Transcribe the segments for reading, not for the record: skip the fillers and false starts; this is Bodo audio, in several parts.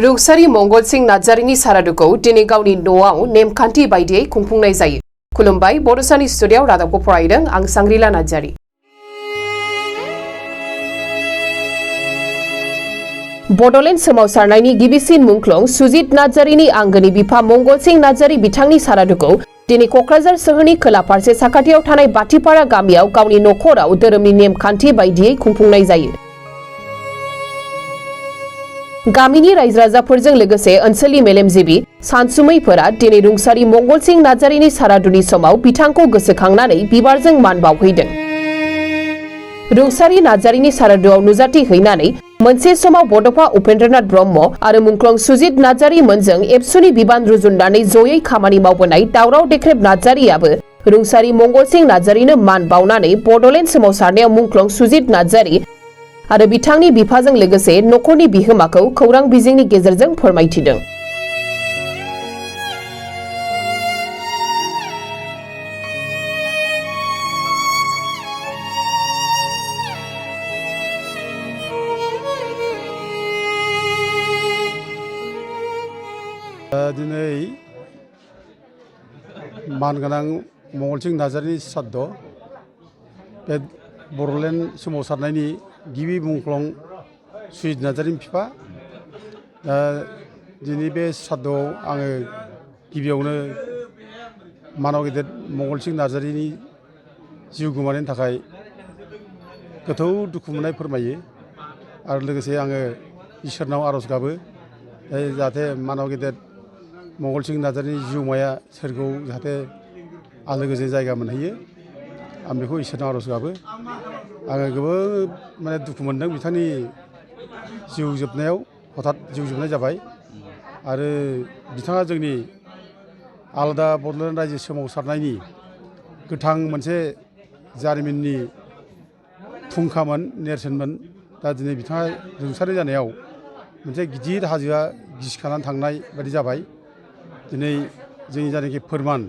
रुंसारि मंगल सिंह नार्जारिनि सारादुखौ दिनै गावनि न'आव नेमखान्थि बायदियै खुंफुंनाय जायो। खुलुमबाय, बड'सानि स्टुडिय'आव रादाबखौ फरायदों आं सांग्रिला नार्जारि। बड'लेण्ड सोमावसारनायनि गिबिसिन मुंख्लं सुजित नार्जारिनि आंगोनि बिफा मंगल सिंह नार्जारि बिथांनि सारादुखौ दिनै क'क्राझार सोहोरनि खोला फारसे साखाथियाव थानाय बाथिपारा गामियाव गावनि नखराव धोरोमनि नेमखान्थि बायदियै खुंफुंनाय जायो। गामिनि रायजो राजाफोरजों लोगोसे ओनसोलनि मेलेमजिबि सानसुमैफोरा दिनै रुंसारि मंगल सिंह नार्जारिनि सारादुनि समाव बिथांखौ गोसोखांनानै बिबारजों मान बावहैदों। रुंसारि नार्जारिनि सारादुआव नुजाथि हैनानै मोनसे समाव बड'फा उपेन्द्रनाथ ब्रह्म आरो मुंख्लं सुजित नार्जारि मोनजों एबसुनि बिबान रुजुननानै जयै खामानि मावबोनाय दावराव देख्रेब नार्जारियाबो रुंसारि मंगल सिंह नार्जारिनो मान बावनानै बड'लेण्ड सोमावसारनायाव मुंख्लं सुजित नार्जारि आरो बिथांनि बिफाजों लोगोसे नखरनि बिहोमाखौ खौरां बिजोंनि गेजेरजों फोरमायथिदों। दिनै मानगोनां मंगल सिंह नार्जारिनि श्राद्ध बे बड'लेण्ड सोमावसारनायनि गिबि मुंख्लं सुजित नार्जारिनि बिफा। दिनै बे श्राद्धआव आङो गिबियावनो मानाव गेदेर मंगल सिंह नार्जारिनि जिउ गोमानायनि थाखाय गोथौ दुखु मोननाय फोरमायो आरो लोगोसे आङो इसोरनाव आर'ज गाबो जाहाथे मानाव गेदेर मंगल सिंह नार्जारिनि जिउमाया सोरगोआव जाहाथे आलो गोजोन जायगा मोनहैयो, आं बेखौ इसोरनाव आर'ज गाबो। आङो गोबां दुखु मोनदों बिथांनि जिउ जोबनायाव, हथात जिउ जोबनाय जाबाय आरो बिथाङा जोंनि आलादा बड'लेण्ड रायजो सोमावसारनायनि गोथां मोनसे जारिमिननि फुंखामोन, नेरसोनमोन। दा दिनै बिथाङा रुंसारि जानायाव मोनसे गिदिर हाजोआ गिसिखानानै थांनाय बायदि जाबाय। दिनै जोंनि जायनाखि फोरमान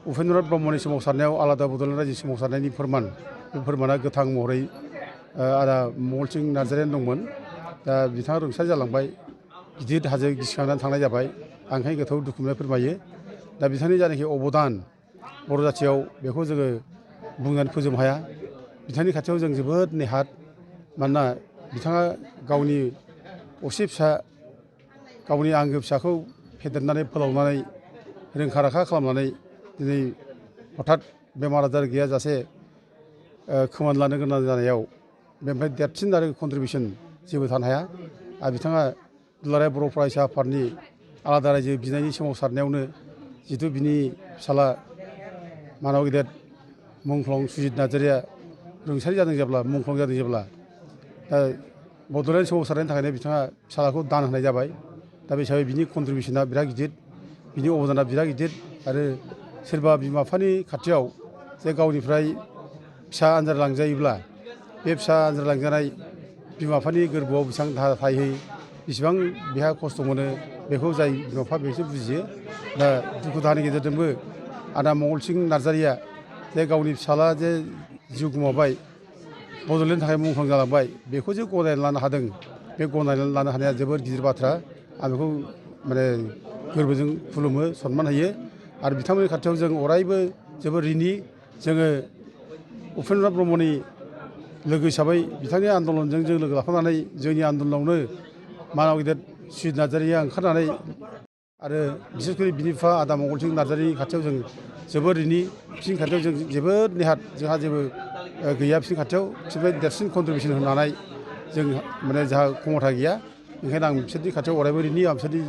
उपेन्द्रनाथ ब्रह्मनि सोमावसारनायाव आलादा बड'लेण्ड रायजो सोमावसारनायनि फोरमान, बे फोरमाना गोथां महरै आदा मंगल सिंह नार्जारियानो दंमोन। दा बिथाङा रुंसारि जालांबाय, गिदिर हाजो गिसिखानानै थांनाय जाबाय। आं ओंखायनो गोथौ दुखु मोननाय फोरमायो। दा बिथांनि जायनाखि अबदान बर' जाथियाव बेखौ जोङो बुंनानै फोजोबनो हाया। बिथांनि खाथियाव जों जोबोद नेहाथ, मानोना बिथाङा गावनि असे फिसा, गावनि आंगो फिसाखौ फेदेरनानै फोलावनानै रोंखा राखा खालामनानै दिनै हथात बेमार आजार गैयाजासे खोमाना लानो गोनां जानायाव बेनिफ्राय देरसिन आरो कन्ट्रिबिउसन जेबो थानो हाया। आरो बिथाङा दुलाराय बर' फरायसा आफादनि आलादा रायजो बिनायनि सोमावसारनायावनो जिथु बिनि फिसाला मानाव गेदेर मुंख्लं सुजित नार्जारिया रुंसारि जादों जेब्ला, मुंख्लं जादों जेब्ला, दा बड'लेण्ड सोमावसारनायनि थाखायनो बिथाङा फिसालाखौ दान होनाय जाबाय। दा बे हिसाबै बिनि कन्ट्रिबिउसना बिराद गिदिर, बिनि अबदाना बिराद गिदिर। आरो सोरबा बिमा बिफानि खाथियाव जे गावनिफ्राय फिसा आनज्रायलांजायोब्ला बे फिसा आनज्रायलांजानाय बिमा बिफानि गोरबोआव बेसेबां थाहैयो, बेसेबां बेहा खस्थ' मोनो, बेखौ जाय बिमा बिफा बेसो बुजियो। दा दुखु दाहानि गेजेरजोंबो आदा मंगल सिंह नार्जारिया जे गावनि फिसाला जे जिउ गोमाबाय, बड'लेण्डनि थाखाय मुंख्लं जालांबाय, बेखौ जे गनायनानै लानो हादों, बे गनायनानै लानो हानाया जोबोर गिदिर बाथ्रा। आं बेखौ गोरबोजों खुलुमो, सनमान होयो आरो बिथांमोननि खाथियाव जों अरायबो जोबोर ऋणी। जोङो उपेन्द्रनाथ ब्रह्मनि लोगो हिसाबै बिथांनि आन्दलनजों जों लोगो लाफानानै जोंनि आन्दलनावनो मानाव गेदेर सुजित नार्जारिया ओंखारनानै आरो बिसेसकरि बिनि बिफा आदा मंगल सिंह नार्जारिनि खाथियाव जों जोबोर ऋणी। बिसोरनि खाथियाव जों जोबोद नेहाथ, जोंहा जेबो गैया बिसोरनि खाथियाव, बिसोरनिफ्राय देरसिन कन्ट्रिबिउसन होनो हानाय जों जोंहा खमथा गैया। ओंखायनो आं बिसोरनि खाथियाव अरायबो ऋणी, आं बिसोरनि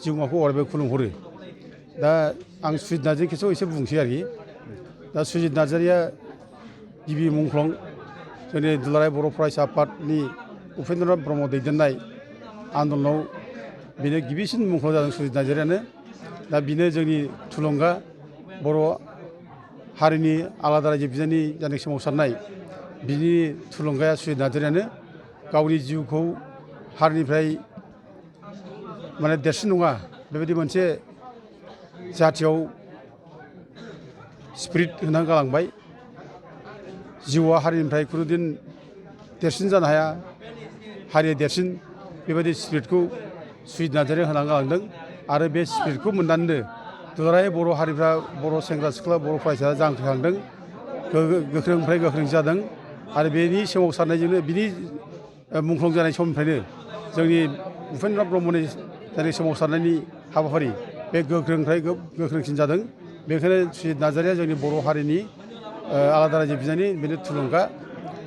जिउमाखौ अरायबो खुलुमहरो। दा आं सुजित नार्जारिनि खेथ्रआव एसे बुंसै आरोखि। दा सुजित नार्जारिया गिबि मुंख्लं जोंनि दुलाराय बर' फरायसा आफादनि उपेन्द्रनाथ ब्रह्म दैदेननाय आन्दलनाव बेनो गिबिसिन मुंख्लं जादों सुजित नार्जारियानो। दा बेनो जोंनि थुलुंगा, बर' हारिनि आलादा रायजो बिनायनि जायनाखि सोमावसारनाय, बिनि थुलुंगाया सुजित नार्जारियानो। गावनि जिउखौ हारिनिफ्राय देरसिन नङा बेबायदि मोनसे जाथियाव स्पिरिट होनानै गालांबाय। जिउआ हारिनिफ्राय खुनुदिन देरसिन जानो हाया, हारिया देरसिन बेबायदि स्पिरिटखौ सुजित नार्जारिया होना गालांदों आरो बे स्पिरिटखौ मोननानैनो दुलाराय बर' हारिफ्रा बर' सेंग्रा सिख्ला बर' फरायसाया जांख्रिखांदों गोख्रोंनिफ्राय गोख्रों जादों आरो बेनि सोमावसारनायजोंनो बिनि मुंख्लं जानाय समनिफ्रायनो जोंनि उपेन्द्र नाथ ब्रह्मनि जाय सोमावसारनायनि हाबाफारि बे गोख्रोंनिफ्राय गोख्रोंसिन जादों। बेखायनो सुजित नार्जारिया जोंनि बर' हारिनि आलादा रायजो बिनायनि बेनो थुलुंगा।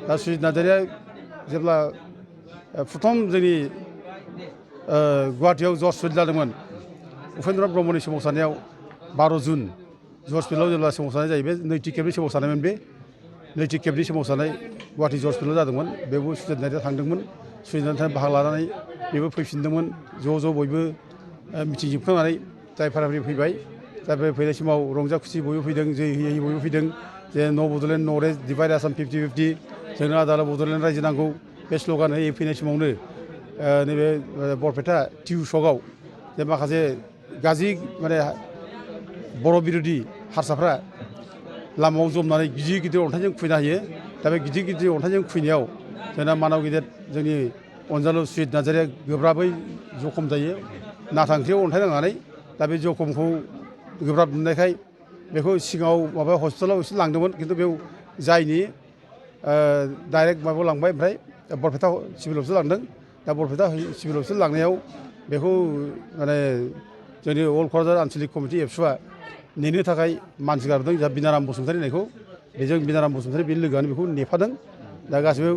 दा सुजित नार्जारिया जेब्ला प्रथम जोंनि गुवाहाटियाव जर्ज फिल्ड जादोंमोन उपेन्द्र नाथ ब्रह्मनि सोमावसारनायाव 12 जुन जर्ज फिल्डआव जेब्ला सोमावसारनाय जायो बे नैथि खेबनि सोमावसारनायमोन। बे नैथि खेबनि सोमावसारनाय गुवाहाटि जर्ज फिल्डआव जादोंमोन। बेबो सुजित नार्जारिया थांदोंमोन। सुजित नार्जारिया बाहागो लानानै बेबो फैफिनदोंमोन। ज' ज' बयबो मिथिजोबखांनानै जाय फाराफारि फैबाय दा बे फैनाय समाव रंजा खुसि बयबो फैदों जै होयै बयबो फैदों जे न' Bodoland north east divide Assam 50-50 जोंनो आदाला बड'लेण्ड रायजो नांगौ बे स्ल'गान होयै फैनाय समावनो नैबे बरपेटा टिउ सकआव जे माखासे गाज्रि माने बर' बिरोधि हारसाफ्रा लामायाव जमनानै गिदिर गिदिर अन्थाइजों खुबैना होयो। दा बे गिदिर गिदिर अन्थाइजों खुबैनायाव जोंना मानाव गेदेर जोंनि अनजालु सुजित नार्जारिया गोब्राबै जखम जायो। नाथा ओंख्रियाव अन्थाइ नांनानै दा बे जखमखौ गोब्राब मोननायखाय बेखौ सिगाङाव माबा हस्पिटालाव एसे लांदोंमोन खिन्थु बेयाव जायनि डाइरेक्ट माबायाव लांबाय ओमफ्राय बरपेटा सिभिलावसो लांदों। दा बरपेटा सिभिलावसो लांनायाव बेखौ माने जोंनि अल क'क्राझार आन्सलिक कमिटि एबसुआ नेनो थाखाय मानसि गारदों जा बिनाराम बसुमतारी होननायखौ बेजों बिनाराम बसुमतारी बे लोगोआनो बेखौ नेफादों। दा गासिबो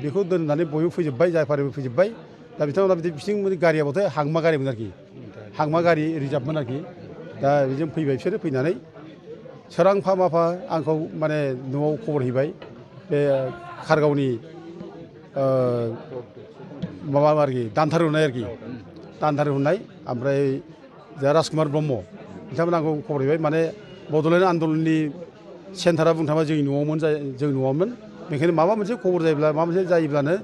बेखौ दोननानै बयबो फैजोब्बाय जाय फारिबो फैजोब्बाय। दा बिथांमोना बिदि बिथिं गारियाबाथाय हांमा गारिमोन आरोखि हांमा गारि रिजार्भमोन आरोखि। दा बेजों फैबाय बिसोरो फैनानै सोरांफा माफा आंखौ माने न'आव खबर हैबाय बे खारगावनि माबा आरोखि दानथार होनाय आरोखि दानथार होनाय ओमफ्राय जा राजकुमार ब्रह्म बिथांमोना आंखौ खबर हैबाय माने बड'लेण्ड आन्दलननि सेन्टारा बुंनो थाङोबा जोंनि न'आवमोन जों न'आवमोन। बेखायनो माबा मोनसे खबर जायोब्ला माबा मोनसे जायोब्लानो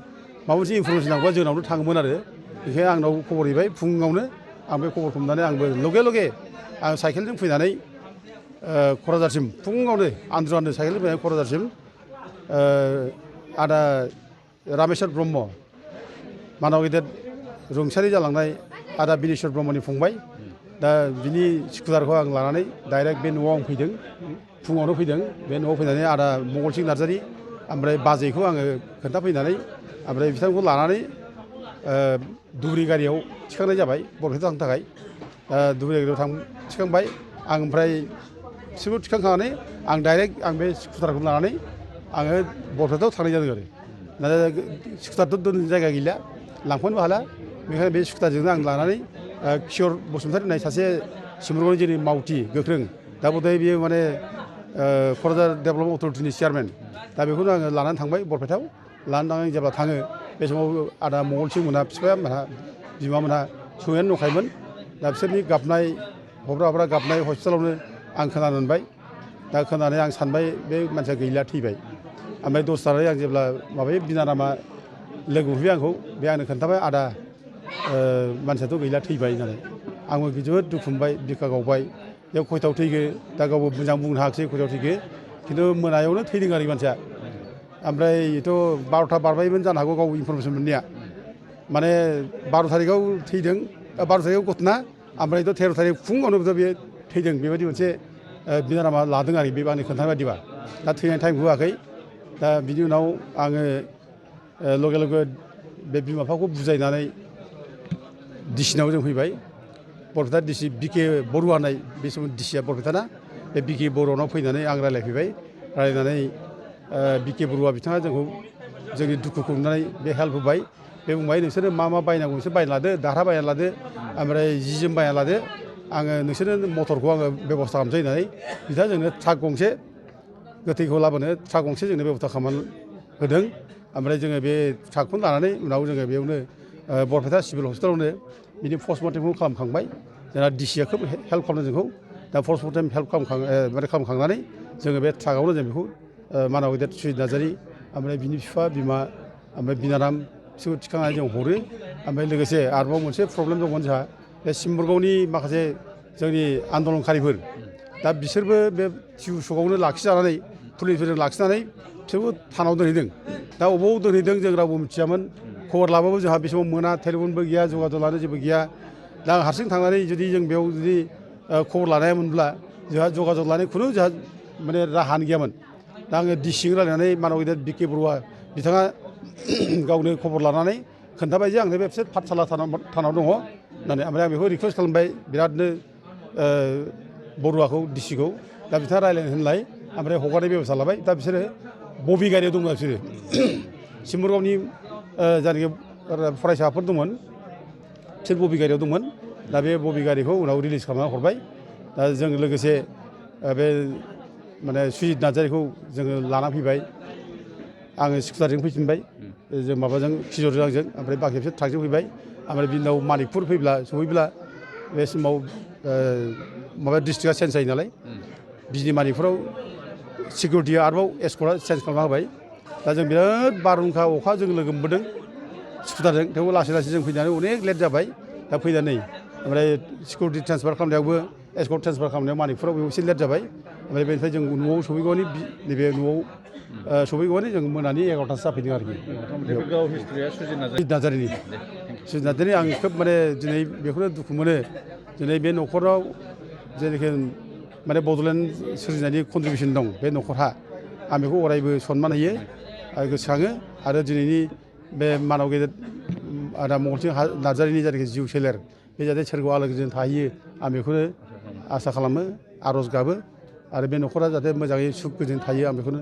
माबा मोनसे इनफरमेसन नांगौबा जोंनावनो थाङोमोन आरो बेखायनो आंनाव खबर हैबाय फुङावनो आं बे खबर हमनानै आंबो लगे लगे आं साइकेलजों फैनानै क'क्राझारसिम फुङावनो आन्दो साइकेलजों फैनानै क'क्राझारसिम आदा रामेश्वर ब्रह्म मानाव गेदेर रुंसारि जालांनाय आदा बिनेश्वर ब्रह्मनि फंबाय दा बिनि स्कुटारखौ आं लानानै डाइरेक्ट बे न'आव आं फैदों फुङावनो फैदों। बे न'आव फैनानै आदा मंगलसिं नार्जारि ओमफ्राय बाजैखौ आङो खोन्थाफैनानै ओमफ्राय बिथांखौ लानानै धुबुरी गारियाव थिखांनाय जाबाय बरपेटा थांनो थाखाय। धुबुरी गारियाव थिखांबाय आं ओमफ्राय बिसोरखौ थिखांखांनानै आं डाइरेक्ट आं बे स्कुटारखौ लानानै आङो बरपेटायाव थांनाय जादों आरो दा स्कुटारथ' दोननो जायगा गैला लांफानोबो हाला बेखायनो बे स्कुटारजोंनो आं लानानै किशोर बसुमतारी होननाय सासे सिम्बरगौनि जोंनि मावथि गोख्रों दा बधय बियो माने क'क्राझार डेभेलपमेन्ट अथ'रिटिनि चेयारमेन दा बेखौनो आङो लानानै थांबाय बरपेटायाव लानानै थांनानै जेब्ला थाङो बे समाव आदा मंगलसिं मोनहा बिफाया मोनहा बिमा मोनहा सौहैनानै दंखायोमोन। दा बिसोरनि गाबनाय हब्रा हब्रा गाबनाय हस्पिटालावनो आं खोनानो मोनबाय। दा खोनानानै आं सानबाय बे मानसिया गैला थैबाय। ओमफ्राय दसथानानै आं जेब्ला माबायो बिनारामा लोगो मोनफैबाय आंखौ बे आंनो खोन्थाबाय आदा मानसियाथ' गैला थैबाय होननानै आंबो जोबोद दुखु मोनबाय बिखा गावबाय बेयाव खयथायाव थैखो दा गावबो मोजां बुंनो हायाखिसै खयथायाव थैखो खिन्थु मोनायावनो थैदों आरोखि मानसिया। ओमफ्राय बेथ' 12था बारबायमोन जानो हागौ गाव इनफरमेसन मोननाया माने 12 थारिखआव थैदों 12 थारिखआव घटना ओमफ्रायथ' 13 थारिख फुङावनो बे थैदों बेबायदि मोनसे बिनारामा लादों आरोखि बे आंनि खोन्थानाय बायदिबा दा थैनाय टाइम होआखै। दा बिनि उनाव आङो लगे लगे बे बिमा बिफाखौ बुजायनानै डिसिनाव जों फैबाय बरपेटा डिसि बिके बरुवा होननाय बे समाव डिसिया बरपेटाना बे बिके बरुवानाव फैनानै आं रायज्लायफैबाय रायज्लायनानै बिके बरुवा बिथाङा जोंखौ जोंनि दुखुखौ नुनानै बे हेल्प होबाय। बे बुंबाय नोंसोरो मा बायनांगौ नोंसोर बायना लादो दारहा बायना लादो ओमफ्राय जि जोम बायना लादो आङो नोंसोरनो मटरखौ आङो बेब'स्था खालामसै होननानै बिथाङा जोंनो ट्राक गंसे गोथैखौ लाबोनो ट्राक गंसे जोंनो बेब'स्था खालामनानै होदों। ओमफ्राय जोङो बे ट्राकखौनो लानानै उनाव जोङो बेयावनो बरपेटा सिभिल हस्पिटालावनो बिनि पस्टमर्टेमखौ खालामखांबाय। जोंना डिसिया खोब हेल्प खालामदों जोंखौ दा पस्टमर्टेम हेल्प खालामखांनानै जोङो बे ट्राकआवनो जों बेखौ मानाव गेदेर सुजित नार्जारि ओमफ्राय बिनि बिफा बिमा ओमफ्राय बिनाराम बिसोरखौ थिखांनानै जों हरो। ओमफ्राय लोगोसे आरोबाव मोनसे प्रब्लेम दंमोन जोंहा बे सिम्बरगावनि माखासे जोंनि आन्दलनकारिफोर दा बिसोरबो बे टिउ सकआवनो लाखिजानानै पुलिसफोरजों लाखिनानै बिसोरबो थानाव दोनहैदों। दा बबाव दोनहैदों जों रावबो मिथियामोन खबर लाबाबो जोंहा बे समाव मोना टेलिफनबो गैया जगाजग लानो जेबो गैया दा आं हारसिं थांनानै जुदि जों बेयाव जुदि खबर लानायमोनब्ला जोंहा जगाजग लानाय खुनु जोंहा माने राहायानो गैयामोन। दा आङो डिसिजों रायलायनानै मानब गेदेर बिके बरुवा बिथाङा गावनो खबर लानानै खोन्थाबाय जे आंनो बे पाठसाला थानाव दङ होननानै। ओमफ्राय आं बेखौ रिकुवेस्ट खालामबाय बिरादनो बरुवाखौ डिसिखौ। दा बिथाङा रायलायनो होनलाय ओमफ्राय हगारनाय बेब'स्था लाबाय। दा बिसोरो बबि गारियाव दङ बिसोरो सिम्बोरगावनि जायनाखि फरायसाफोर दंमोन बिसोर बबि गारियाव दंमोन। दा बे बबि गारिखौ उनाव रिलिज खालामना हरबाय। दा जों लोगोसे बे माने सुजित नार्जारिखौ जोङो लाना फैबाय। आङो स्कुटारजों फैफिनबाय जों माबाजों खिजरजों आंजों। ओमफ्राय बाखि बिसोर ट्राकजों फैबाय। ओमफ्राय बिनि उनाव मानिकपुर सहैब्ला बे समाव माबा डिस्ट्रिक्टआ चेन्ज जायो नालाय बिजनि मानिकपुराव सिकिउरिटिया आरोबाव एस्कर्टआ चेन्ज खालामना होबाय। दा जों बिराद बारहुंखा अखा जों लोगो मोनबोदों स्कुटारजों। थेवबो लासै लासै जों फैनानै अनेक लेट जाबाय। दा फैनानै ओमफ्राय सिकिउरिटि ट्रेन्सफार खालामनायावबो एस्कर्ट ट्रेन्सफार खालामनायाव मानिकपुराव बेयाव एसे लेट जाबाय। ओमफ्राय बेनिफ्राय जों न'आव सहैगौमानि नैबे न'आव सहैगौमानि जों मोनानि 11थासो जाफैदों आरोखि। सुजित नार्जारिनि आं खोब माने दिनै बेखौनो दुखु मोनो। दिनै बे न'खराव जेनाखि माने बड'लेण्ड सोरजिनायनि कन्ट्रिबिउसन दं बे न'खरहा आं बेखौ अरायबो सनमान होयो आरो गोसोखाङो। आरो दिनैनि बे मानब गेदेर आदा मंगलसिं नार्जारिनि जायनाखि जिउ सोलेर बे जाहाथे सोरगोआव आलो गोजोन थाहैयो आं बेखौनो आसा खालामो आर'ज गाबो। आरो बे न'खरा जाहाथे मोजाङै सुख गोजोन थायो आं बेखौनो